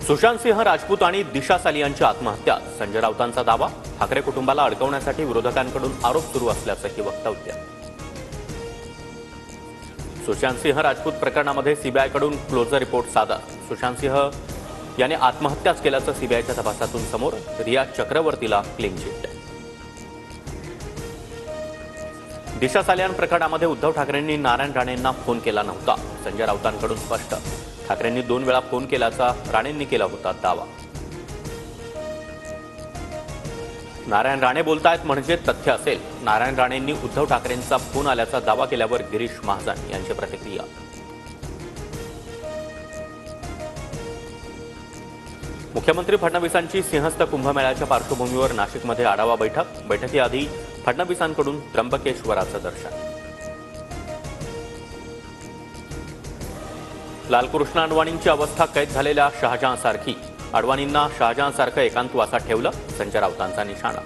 सुशांत सिंह राजपूत आणि दिशा सालियांची आत्महत्या, संजय राऊतांचा दावा. ठाकरे कुटुंबाला अडकवण्यासाठी विरोधकांकडून आरोप सुरू असल्याचंही वक्तव्य. सुशांत सिंह राजपूत प्रकरणामध्ये सीबीआयकडून क्लोजर रिपोर्ट सादर. सुशांत सिंह याने आत्महत्याच केल्याचं सीबीआयच्या तपासातून समोर. रिया चक्रवर्तीला क्लीन चिट. दिशा सालियान प्रकरणामध्ये उद्धव ठाकरेंनी नारायण राणेंना फोन केला नव्हता, संजय राऊतांकडून स्पष्ट. ठाकरेंनी 2 वेळा फोन केल्याचा राणेंनी केला होता दावा. नारायण राणे बोलतायत म्हणजे तथ्य असेल. नारायण राणेंनी उद्धव ठाकरेंचा फोन आल्याचा दावा केल्यावर गिरीश महाजन यांची प्रतिक्रिया. मुख्यमंत्री फडणवीसांची सिंहस्थ कुंभमेळ्याच्या पार्श्वभूमीवर नाशिकमध्ये आढावा बैठक. बैठकीआधी फडणवीसांकडून त्र्यंबकेश्वराचं दर्शन. लालकृष्ण अडवाणींची अवस्था कैद झालेल्या शहाजहांसारखी. अडवाणींना शहाजहांसारखं एकांतवासात ठेवलं, संजय राऊतांचा निशाणा.